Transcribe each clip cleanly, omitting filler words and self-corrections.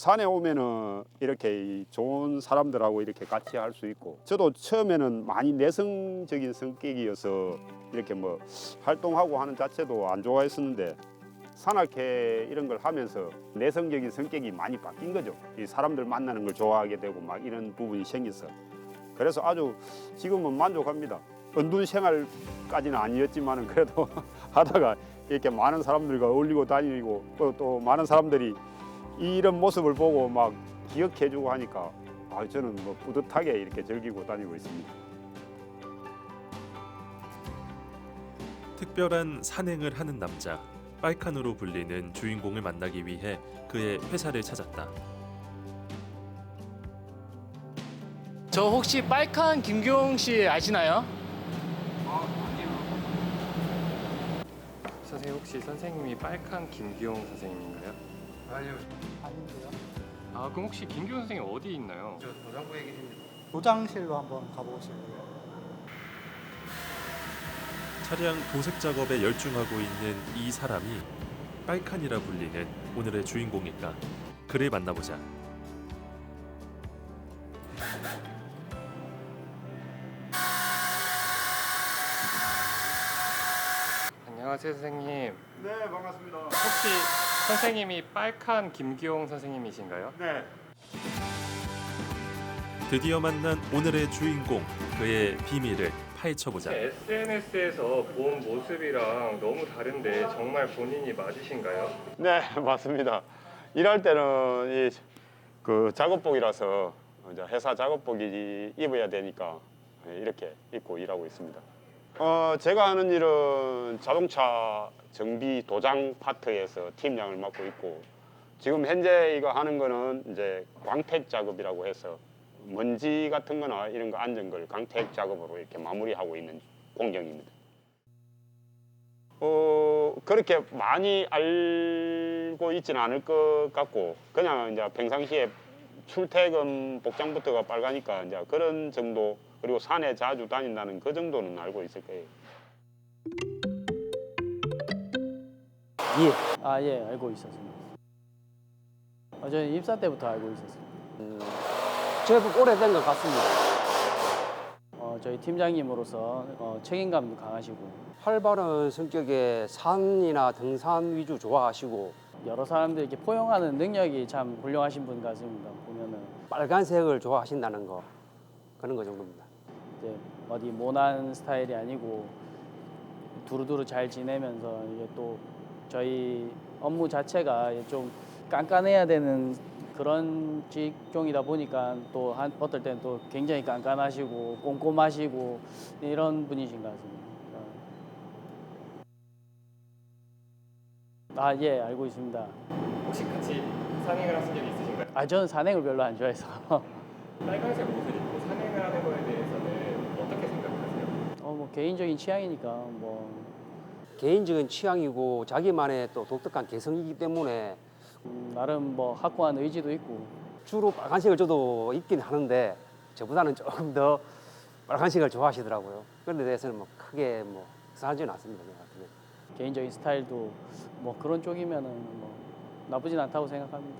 산에 오면은 이렇게 이 좋은 사람들하고 이렇게 같이 할 수 있고, 저도 처음에는 많이 내성적인 성격이어서 이렇게 뭐 활동하고 하는 자체도 안 좋아했었는데, 산악회 이런 걸 하면서 내성적인 성격이 많이 바뀐 거죠. 이 사람들 만나는 걸 좋아하게 되고 막 이런 부분이 생겨서, 그래서 아주 지금은 만족합니다. 은둔 생활까지는 아니었지만은 그래도 하다가 이렇게 많은 사람들과 어울리고 다니고 또 많은 사람들이 이런 모습을 보고 막 기억해주고 하니까 저는 뭐 뿌듯하게 이렇게 즐기고 다니고 있습니다. 특별한 산행을 하는 남자, 빨칸으로 불리는 주인공을 만나기 위해 그의 회사를 찾았다. 저 혹시 빨칸 김규용 씨 아시나요? 선생님 혹시 선생님이 빨칸 김규용 선생님인가요? 아니요. 아닌데요. 아 그럼 혹시 김규용 선생님 어디 있나요? 저 도장부에 계십니다. 도장실로 한번 가보실래요? 차량 도색 작업에 열중하고 있는 이 사람이 빨칸이라 불리는 오늘의 주인공일까? 그를 만나보자. 안녕하세요 선생님. 네, 반갑습니다. 혹시 선생님이 빨칸 김규용 선생님이신가요? 네. 드디어 만난 오늘의 주인공, 그의 비밀을 파헤쳐보자. SNS에서 본 모습이랑 너무 다른데 정말 본인이 맞으신가요? 네, 맞습니다. 일할 때는 그 작업복이라서 이제 회사 작업복이 입어야 되니까 이렇게 입고 일하고 있습니다. 제가 하는 일은 자동차 정비 도장 파트에서 팀장을 맡고 있고, 지금 현재 이거 하는 거는 이제 광택 작업이라고 해서 먼지 같은 거나 이런 거 앉은 걸 광택 작업으로 이렇게 마무리하고 있는 공정입니다. 그렇게 많이 알고 있지는 않을 것 같고, 그냥 이제 평상시에 출퇴근 복장부터가 빨가니까 이제 그런 정도, 그리고 산에 자주 다닌다는 그 정도는 알고 있을 거예요. 예, 알고 있었습니다. 저는 입사 때부터 알고 있었습니다. 제법 오래된 것 같습니다. 저희 팀장님으로서 책임감도 강하시고, 활발한 성격의 산이나 등산 위주 좋아하시고, 여러 사람들 이렇게 포용하는 능력이 참 훌륭하신 분 같습니다. 보면은 빨간색을 좋아하신다는 거, 그런 거 정도입니다. 이제 어디 모난 스타일이 아니고 두루두루 잘 지내면서, 이게 또 저희 업무 자체가 좀 깐깐해야 되는 그런 직종이다 보니까 또 어떨 때는 또 굉장히 깐깐하시고 꼼꼼하시고 이런 분이신 것 같습니다. 예, 알고 있습니다. 혹시 같이 산행을 하신 적이 있으신가요? 저는 산행을 별로 안 좋아해서 빨간색 옷을 입고 산행을 하는 거에 대해서는 어떻게 생각하세요? 뭐 개인적인 취향이니까 뭐 개인적인 취향이고 자기만의 또 독특한 개성이기 때문에 나름 뭐 확고한 의지도 있고. 주로 빨간색을 저도 입긴 하는데 저보다는 조금 더 빨간색을 좋아하시더라고요. 그런 데 대해서는 뭐 크게 뭐 이상하지는 않습니다. 제가 같은 경우는. 개인적인 스타일도 뭐 그런 쪽이면은 뭐 나쁘진 않다고 생각합니다.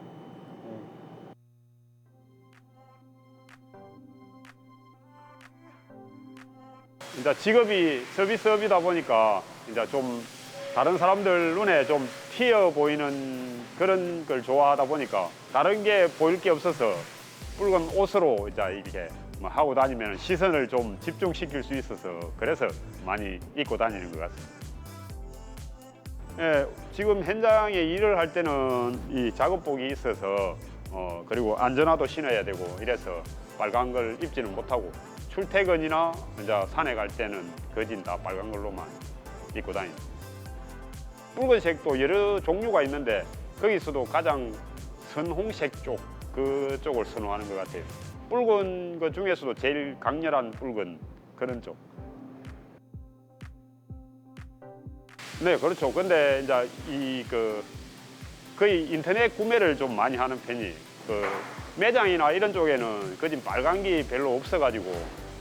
이제 직업이 서비스업이다 보니까 이제 좀 다른 사람들 눈에 좀 튀어 보이는 그런 걸 좋아하다 보니까 다른 게 보일 게 없어서 붉은 옷으로 이제 이렇게 뭐 하고 다니면 시선을 좀 집중시킬 수 있어서 그래서 많이 입고 다니는 것 같습니다. 예, 지금 현장에 일을 할 때는 이 작업복이 있어서 그리고 안전화도 신어야 되고 이래서 빨간 걸 입지는 못하고, 출퇴근이나 이제 산에 갈 때는 거진 다 빨간 걸로만 입고 다닙니다. 붉은색도 여러 종류가 있는데 거기서도 가장 선홍색 그쪽을 선호하는 것 같아요. 붉은 것 중에서도 제일 강렬한 붉은 그런 쪽. 네, 그렇죠. 근데 이제 거의 인터넷 구매를 좀 많이 하는 편이에요. 매장이나 이런 쪽에는 거진 빨간 게 별로 없어가지고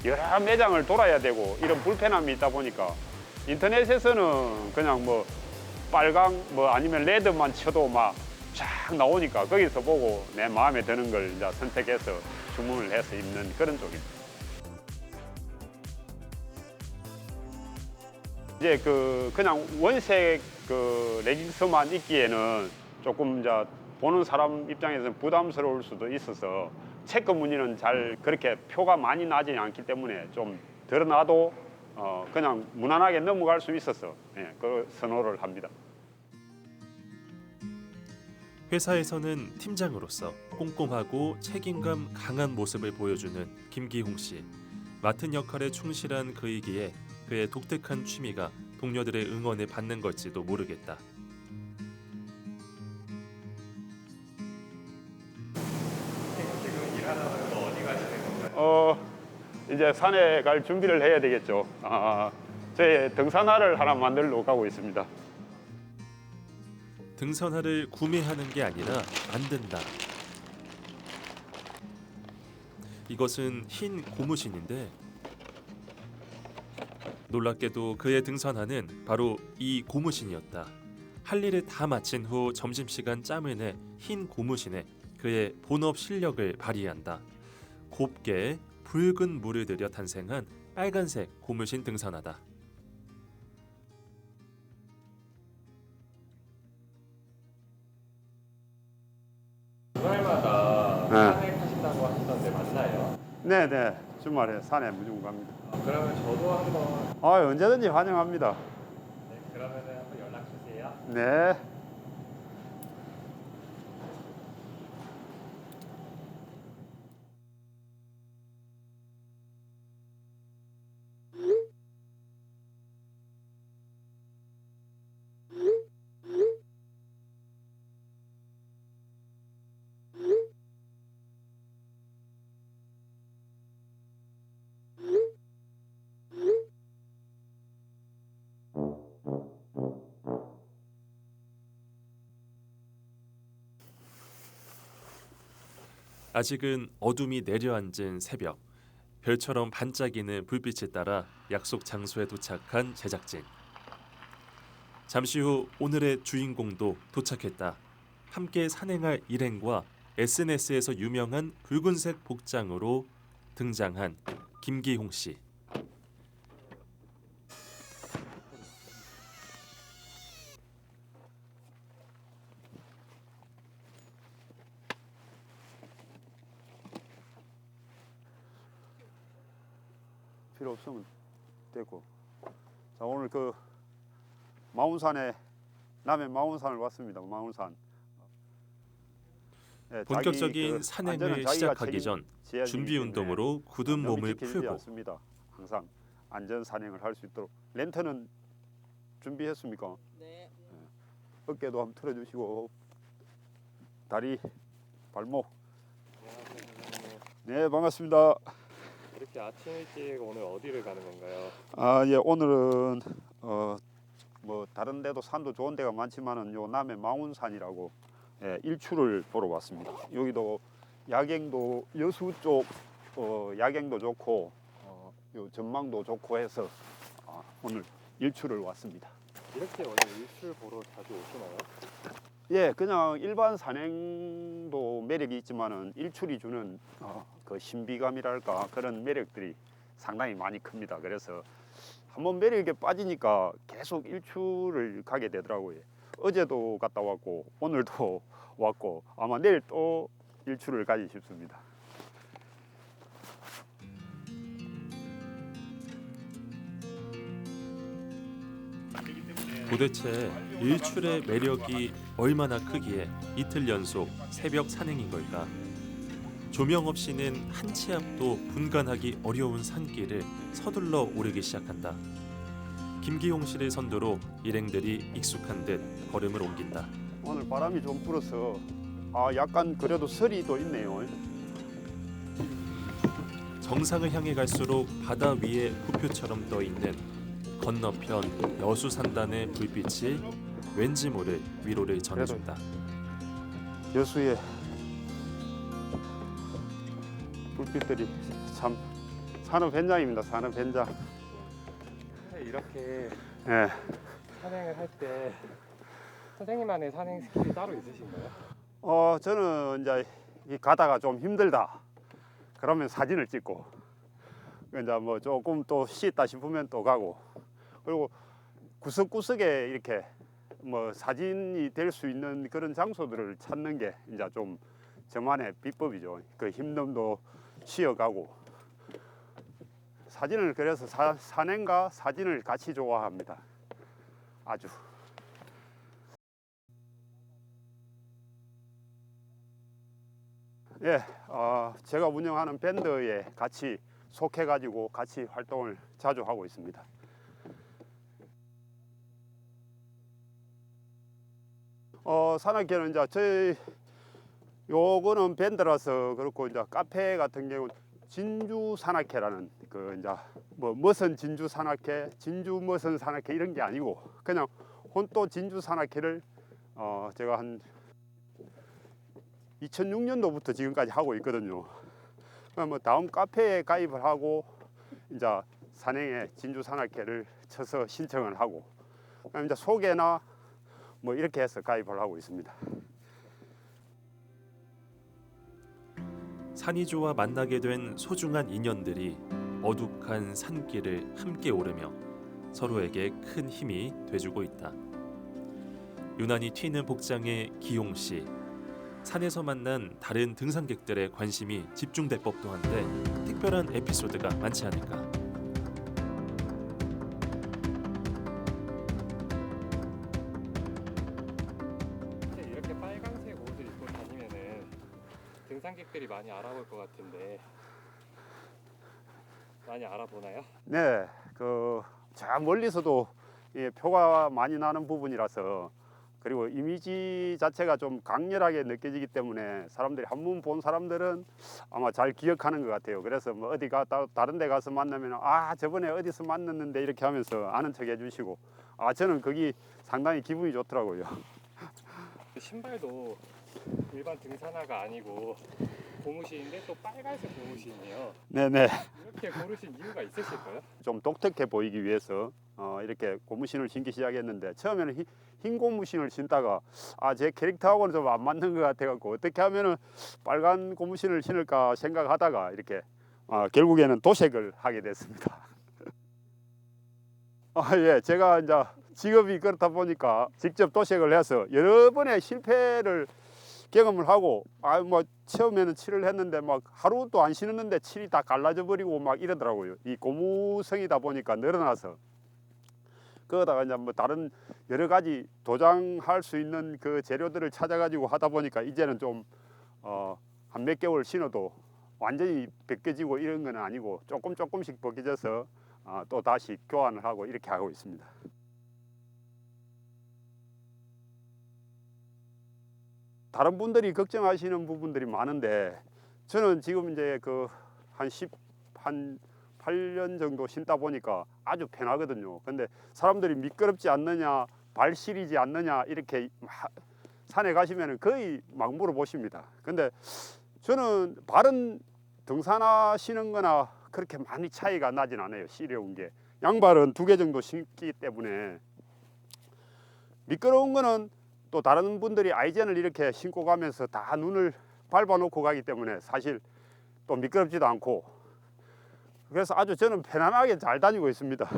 여러 매장을 돌아야 되고 이런 불편함이 있다 보니까 인터넷에서는 그냥 뭐 빨강 뭐 아니면 레드만 쳐도 막 쫙 나오니까 거기서 보고 내 마음에 드는 걸 이제 선택해서 주문을 해서 입는 그런 쪽입니다. 이제 그냥 원색 레깅스만 입기에는 조금 이제 보는 사람 입장에서는 부담스러울 수도 있어서 체크 무늬는 잘 그렇게 표가 많이 나지 않기 때문에 좀 덜 나도 그냥 무난하게 넘어갈 수 있어서 그 선호를 합니다. 회사에서는 팀장으로서 꼼꼼하고 책임감 강한 모습을 보여주는 김기홍 씨. 맡은 역할에 충실한 그이기에 그의 독특한 취미가 동료들의 응원을 받는 걸지도 모르겠다. 지금 일하다가 어디 가시는 건가요? 이제 산에 갈 준비를 해야 되겠죠. 제 등산화를 하나 만들러 가고 있습니다. 등산화를 구매하는 게 아니라 만든다. 이것은 흰 고무신인데 놀랍게도 그의 등산화는 바로 이 고무신이었다. 할 일을 다 마친 후 점심시간 짬을 내 흰 고무신에 그의 본업 실력을 발휘한다. 곱게 붉은 물을 들여 탄생한 빨간색 고무신 등산화다. 주말마다 산에 가신다고 하시던데 맞나요? 네네, 주말에 산에 무조건 갑니다. 그러면 저도 한번 언제든지 환영합니다. 네, 그러면은 한번 연락 주세요. 네. 아직은 어둠이 내려앉은 새벽. 별처럼 반짝이는 불빛에 따라 약속 장소에 도착한 제작진. 잠시 후 오늘의 주인공도 도착했다. 함께 산행할 일행과 SNS에서 유명한 붉은색 복장으로 등장한 김기홍 씨. 필요 없으면 되고. 자, 오늘 마운산에 남해 마운산을 왔습니다. 마운산. 네, 본격적인 산행을 시작하기 전 준비 운동으로 굳은 몸을 풀고 않습니다. 항상 안전 산행을 할 수 있도록. 랜턴은 준비했습니까? 네. 어깨도 한번 틀어주시고 다리, 발목. 네, 반갑습니다. 이렇게 아침 일찍 오늘 어디를 가는 건가요? 예, 오늘은 뭐 다른 데도 산도 좋은 데가 많지만은 요 남해 마운산이라고 일출을 보러 왔습니다. 여기도 야경도 여수 쪽 야경도 좋고 요 전망도 좋고 해서 오늘 일출을 왔습니다. 이렇게 오늘 일출 보러 자주 오시나요? 예, 그냥 일반 산행도 매력이 있지만은 일출이 주는 그 신비감이랄까 그런 매력들이 상당히 많이 큽니다. 그래서 한번 매력에 빠지니까 계속 일출을 가게 되더라고요. 어제도 갔다 왔고 오늘도 왔고 아마 내일 또 일출을 가지 싶습니다. 도대체 일출의 매력이 얼마나 크기에 이틀 연속 새벽 산행인 걸까? 조명 없이는 한 치 앞도 분간하기 어려운 산길을 서둘러 오르기 시작한다. 김기홍 씨를 선두로 일행들이 익숙한 듯 걸음을 옮긴다. 오늘 바람이 좀 불어서 약간 그래도 서리 또 있네요. 정상을 향해 갈수록 바다 위에 부표처럼 떠 있는 건너편 여수 산단의 불빛이 왠지 모를 위로를 전해준다. 여수의 불빛들이 참 산업 현장입니다. 산업 현장. 이렇게 예. 산행을 할 때 선생님만의 산행 스킬이 따로 있으신가요? 저는 이제 이 가다가 좀 힘들다. 그러면 사진을 찍고, 이제 뭐 조금 또 쉬었다 싶으면 또 가고, 그리고 구석구석에 이렇게 뭐 사진이 될 수 있는 그런 장소들을 찾는 게 이제 좀 저만의 비법이죠. 그 힘듦도 쉬어가고. 사진을 그래서 산행과 사진을 같이 좋아합니다. 아주. 예, 제가 운영하는 밴드에 같이 속해가지고 같이 활동을 자주 하고 있습니다. 산악회는 이제 저희 요거는 밴드라서 그렇고 이제 카페 같은 경우 진주 산악회라는 그 이제 뭐 머선 진주 산악회, 진주 머선 산악회 이런 게 아니고 그냥 혼또 진주 산악회를 제가 한 2006년도부터 지금까지 하고 있거든요. 뭐 다음 카페에 가입을 하고 이제 산행에 진주 산악회를 쳐서 신청을 하고 그다음에 이제 소개나 뭐 이렇게 해서 가입을 하고 있습니다. 산이조와 만나게 된 소중한 인연들이 어둑한 산길을 함께 오르며 서로에게 큰 힘이 돼주고 있다. 유난히 튀는 복장의 기용 씨. 산에서 만난 다른 등산객들의 관심이 집중될 법도 한데 특별한 에피소드가 많지 않을까. 이렇게 빨간색 옷을 입고 다니면은 등산객들이 많이 알아볼 것 같은데 많이 알아보나요? 네, 저 멀리서도 표가 많이 나는 부분이라서 그리고 이미지 자체가 좀 강렬하게 느껴지기 때문에 사람들이 한 번 본 사람들은 아마 잘 기억하는 것 같아요. 그래서 뭐 어디 다른 데 가서 만나면 저번에 어디서 만났는데 이렇게 하면서 아는 척 해주시고 저는 거기 상당히 기분이 좋더라고요. 신발도 일반 등산화가 아니고 고무신인데 또 빨간색 고무신이에요. 네네. 이렇게 고르신 이유가 있으실까요? 좀 독특해 보이기 위해서 이렇게 고무신을 신기 시작했는데 처음에는 흰 고무신을 신다가 제 캐릭터하고는 좀 안 맞는 것 같아갖고 어떻게 하면은 빨간 고무신을 신을까 생각하다가 이렇게 결국에는 도색을 하게 됐습니다. 예, 제가 이제 직업이 그렇다 보니까 직접 도색을 해서 여러 번의 실패를 경험을 하고 뭐 처음에는 칠을 했는데 막 하루도 안 신었는데 칠이 다 갈라져 버리고 막 이러더라고요. 이 고무성이다 보니까 늘어나서 그러다가 이제 뭐 다른 여러 가지 도장할 수 있는 그 재료들을 찾아가지고 하다 보니까 이제는 좀 한 몇 개월 신어도 완전히 벗겨지고 이런 건 아니고 조금씩 벗겨져서 또 다시 교환을 하고 이렇게 하고 있습니다. 다른 분들이 걱정하시는 부분들이 많은데 저는 지금 이제 한 8년 정도 신다 보니까 아주 편하거든요. 근데 사람들이 미끄럽지 않느냐, 발 시리지 않느냐 이렇게 산에 가시면 거의 막 물어보십니다. 근데 저는 발은 등산화 신은 거나 그렇게 많이 차이가 나진 않아요. 시려운 게. 양발은 2개 정도 신기 때문에 미끄러운 거는 또 다른 분들이 아이젠을 이렇게 신고 가면서 다 눈을 밟아 놓고 가기 때문에 사실 또 미끄럽지도 않고 그래서 아주 저는 편안하게 잘 다니고 있습니다.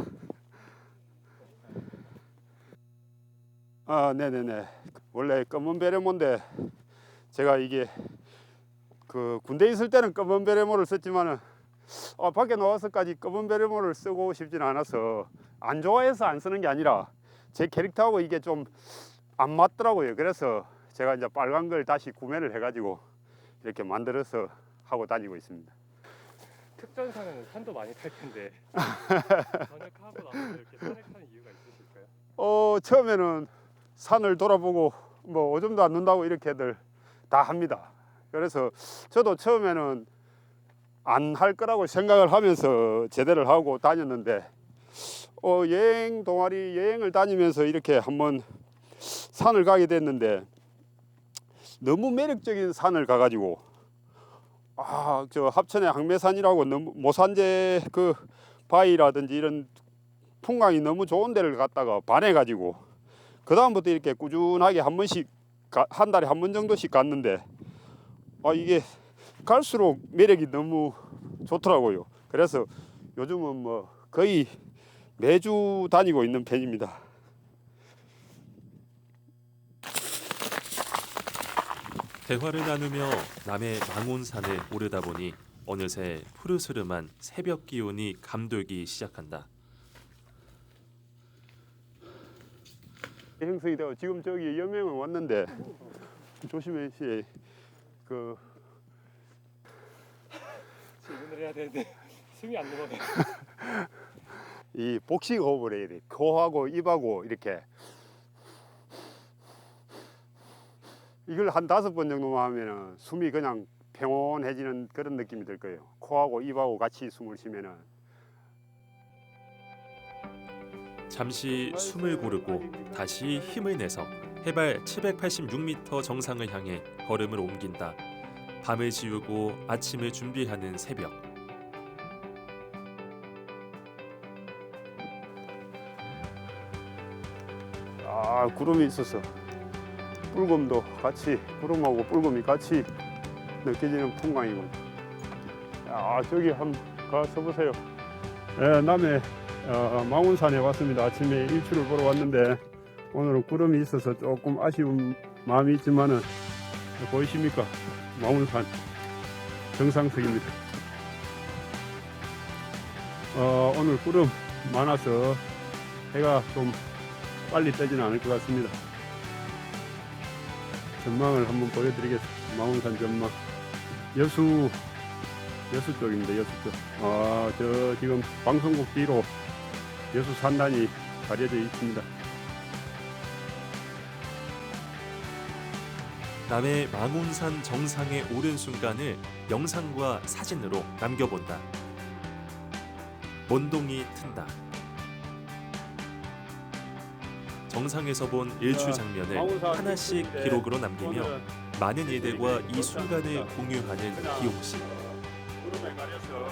네네네. 원래 검은 베레모인데 제가 이게 군대 있을 때는 검은 베레모를 썼지만은 밖에 나와서까지 검은 베레모를 쓰고 싶지는 않아서 안 좋아해서 안 쓰는 게 아니라 제 캐릭터하고 이게 좀 안 맞더라고요. 그래서 제가 이제 빨간 걸 다시 구매를 해가지고 이렇게 만들어서 하고 다니고 있습니다. 특전사는 산도 많이 탈 텐데 전역하고 나서 이렇게 산에 타는 이유가 있으실까요? 처음에는 산을 돌아보고 뭐 오줌도 안 눈다고 이렇게들 다 합니다. 그래서 저도 처음에는 안 할 거라고 생각을 하면서 제대를 하고 다녔는데 여행 동아리 여행을 다니면서 이렇게 한번 산을 가게 됐는데 너무 매력적인 산을 가가지고 저 합천의 항매산이라고 너무 모산재 그 바위라든지 이런 풍광이 너무 좋은 데를 갔다가 반해가지고 그 다음부터 이렇게 꾸준하게 한 번씩 한 달에 한 번 정도씩 갔는데 이게 갈수록 매력이 너무 좋더라고요. 그래서 요즘은 뭐 거의 매주 다니고 있는 편입니다. 대화를 나누며 남해 망온산에 오르다 보니 어느새 푸르스름한 새벽 기온이 감돌기 시작한다. 형성이 되고 지금 저기 여명은 왔는데 조심해 씨. 질문을 해야 되는데 숨이 안 넘어가요. 이 복식 호흡을 해야 돼. 코하고 입하고 이렇게 이걸 한 5번 정도만 하면은 숨이 그냥 평온해지는 그런 느낌이 들 거예요. 코하고 입하고 같이 숨을 쉬면은. 잠시 숨을 고르고 다시 힘을 내서 해발 786m 정상을 향해 걸음을 옮긴다. 밤을 지우고 아침을 준비하는 새벽. 구름이 있어서 뿔금도 같이 구름하고 뿔금이 같이 느껴지는 풍광이고. 저기 한번 가서 보세요. 네, 남해 망운산에 왔습니다. 아침에 일출을 보러 왔는데 오늘은 구름이 있어서 조금 아쉬운 마음이 있지만은 보이십니까? 망운산 정상석입니다. 오늘 구름 많아서 해가 좀 빨리 뜨지는 않을 것 같습니다. 전망을 한번 보여드리겠습니다. 망운산 전망. 여수 쪽입니다. 여수 쪽. 저 지금 방송국 뒤로 여수 산단이 가려져 있습니다. 남해 망운산 정상에 오른 순간을 영상과 사진으로 남겨본다. 먼동이 튼다. 정상에서 본 일출 장면을 하나씩 기록으로 남기며 많은 이들과 이 순간을 공유하는 기용 씨. 구름에 가려서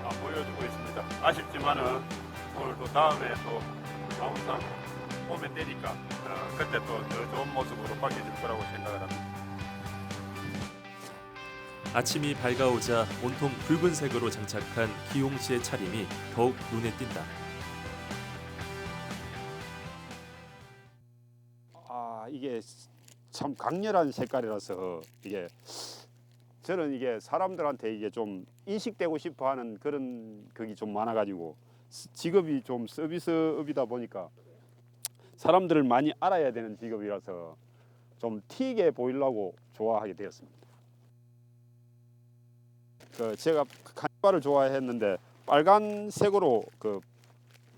안 보여주고 있습니다. 아쉽지만은 오늘 또 다음에 또 망운산 오면 되니까 그때 또 더 좋은 모습으로 바뀌어질 거라고 생각을 합니다. 아침이 밝아오자 온통 붉은색으로 장착한 기용 씨의 차림이 더욱 눈에 띈다. 이게 참 강렬한 색깔이라서 이게 저는 이게 사람들한테 이게 좀 인식되고 싶어하는 그런 그게 좀 많아가지고 직업이 좀 서비스업이다 보니까 사람들을 많이 알아야 되는 직업이라서 좀 튀게 보이려고 좋아하게 되었습니다. 제가 카니발을 좋아했는데 빨간색으로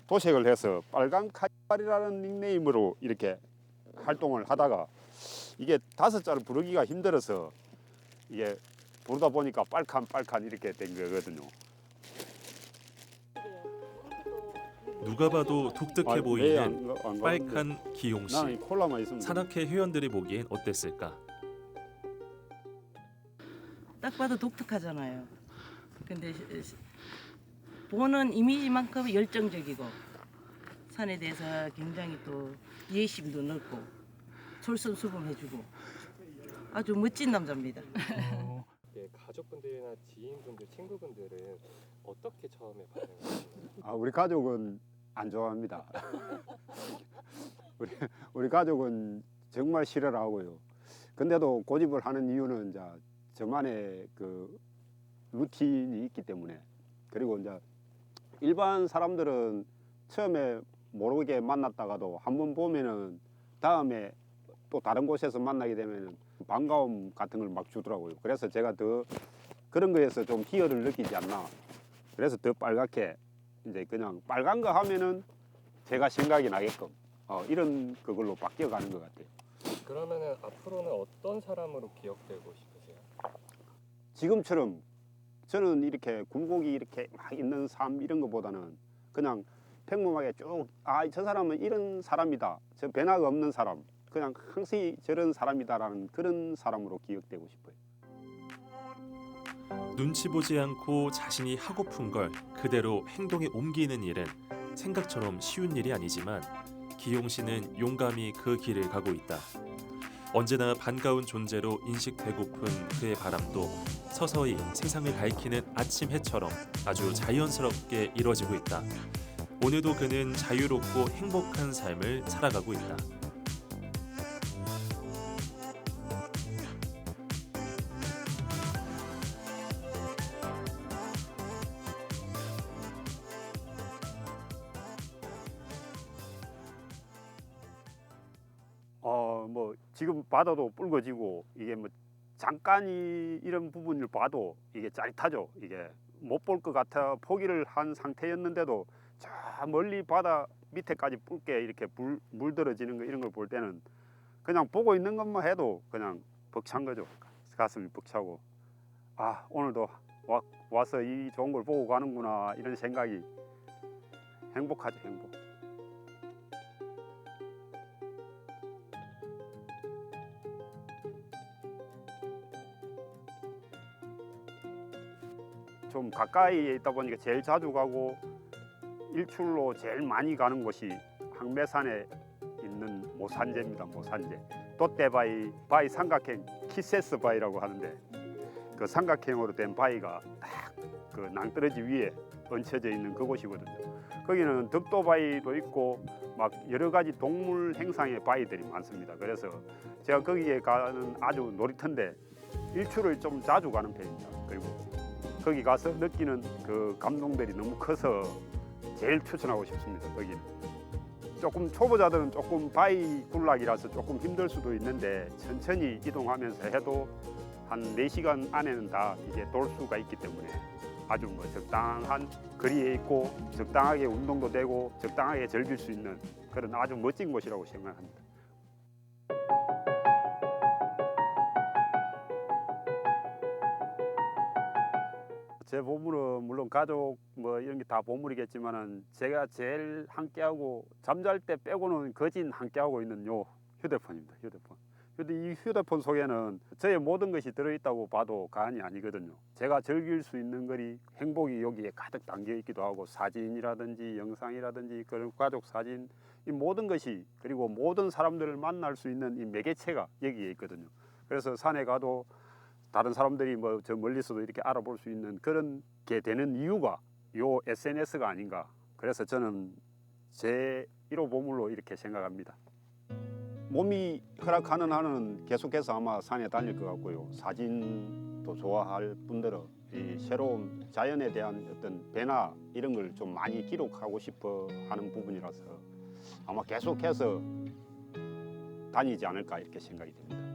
도색을 해서 빨간 카니발이라는 닉네임으로 이렇게 활동을 하다가 이게 5자를 부르기가 힘들어서 이게 부르다 보니까 빨칸 이렇게 된 거거든요. 누가 봐도 독특해 보이는 빨간 기용 씨. 나는 콜라만 있으면 산악회 회원들이 보기엔 어땠을까? 딱 봐도 독특하잖아요. 근데 보는 이미지만큼 열정적이고 산에 대해서 굉장히 또 이해심도 넓고 솔선수범해주고 아주 멋진 남자입니다. 가족분들이나 지인분들, 친구분들은 어떻게 처음에 반응하셨나요? 우리 가족은 안 좋아합니다. 우리 가족은 정말 싫어를 하고요. 근데도 고집을 하는 이유는 이제 저만의 루틴이 있기 때문에. 그리고 이제 일반 사람들은 처음에 모르게 만났다가도 한번 보면은 다음에 또 다른 곳에서 만나게 되면 반가움 같은 걸 막 주더라고요. 그래서 제가 더 그런 거에서 좀 희열을 느끼지 않나. 그래서 더 빨갛게 이제 그냥 빨간 거 하면은 제가 생각이 나게끔 이런 그걸로 바뀌어가는 것 같아요. 그러면은 앞으로는 어떤 사람으로 기억되고 싶으세요? 지금처럼 저는 이렇게 굴곡이 이렇게 막 있는 삶 이런 것보다는 그냥 평범하게 쭉 저 사람은 이런 사람이다. 저 변화가 없는 사람. 그냥 항상 저런 사람이다라는 그런 사람으로 기억되고 싶어요. 눈치 보지 않고 자신이 하고픈 걸 그대로 행동에 옮기는 일은 생각처럼 쉬운 일이 아니지만 기용 씨는 용감히 그 길을 가고 있다. 언제나 반가운 존재로 인식되고픈 그의 바람도 서서히 세상을 밝히는 아침 해처럼 아주 자연스럽게 이뤄지고 있다. 오늘도 그는 자유롭고 행복한 삶을 살아가고 있다. 뭐 지금 바다도 붉어지고 이게 뭐 잠깐이 이런 부분을 봐도 이게 짜릿하죠. 이게 못 볼 것 같아 포기를 한 상태였는데도 저 멀리 바다 밑에까지 붉게 이렇게 물들어지는 거 이런 걸 볼 때는 그냥 보고 있는 것만 해도 그냥 벅찬 거죠. 가슴이 벅차고 아 오늘도 와서 이 좋은 걸 보고 가는구나 이런 생각이 행복하죠. 행복. 좀 가까이에 있다 보니까 제일 자주 가고 일출로 제일 많이 가는 곳이 항매산에 있는 모산재입니다. 모산재. 돛대바위 바위 삼각형 키세스 바위라고 하는데 그 삼각형으로 된 바위가 딱 그 낭떠러지 위에 얹혀져 있는 그곳이거든요. 거기는 덕도바위도 있고 막 여러 가지 동물 행상의 바위들이 많습니다. 그래서 제가 거기에 가는 아주 놀이터인데 일출을 좀 자주 가는 편입니다. 그리고 거기 가서 느끼는 그 감동들이 너무 커서 제일 추천하고 싶습니다. 거기는 조금 초보자들은 조금 바위 군락이라서 조금 힘들 수도 있는데 천천히 이동하면서 해도 한 4시간 안에는 다 이게 돌 수가 있기 때문에 아주 뭐 적당한 거리에 있고 적당하게 운동도 되고 적당하게 즐길 수 있는 그런 아주 멋진 곳이라고 생각합니다. 제 보물은 물론 가족 뭐 이런 게 다 보물이겠지만은 제가 제일 함께하고 잠잘 때 빼고는 거진 함께하고 있는 요 휴대폰입니다. 휴대폰. 근데 이 휴대폰 속에는 저의 모든 것이 들어있다고 봐도 과언이 아니거든요. 제가 즐길 수 있는 거리 행복이 여기에 가득 담겨 있기도 하고 사진이라든지 영상이라든지 그런 가족 사진 이 모든 것이 그리고 모든 사람들을 만날 수 있는 이 매개체가 여기에 있거든요. 그래서 산에 가도 다른 사람들이 뭐 저 멀리서도 이렇게 알아볼 수 있는 그런 게 되는 이유가 요 SNS가 아닌가. 그래서 저는 제 1호 보물로 이렇게 생각합니다. 몸이 허락하는 한은 계속해서 아마 산에 다닐 것 같고요. 사진도 좋아할 분들은 이 새로운 자연에 대한 어떤 변화 이런 걸 좀 많이 기록하고 싶어 하는 부분이라서 아마 계속해서 다니지 않을까 이렇게 생각이 됩니다.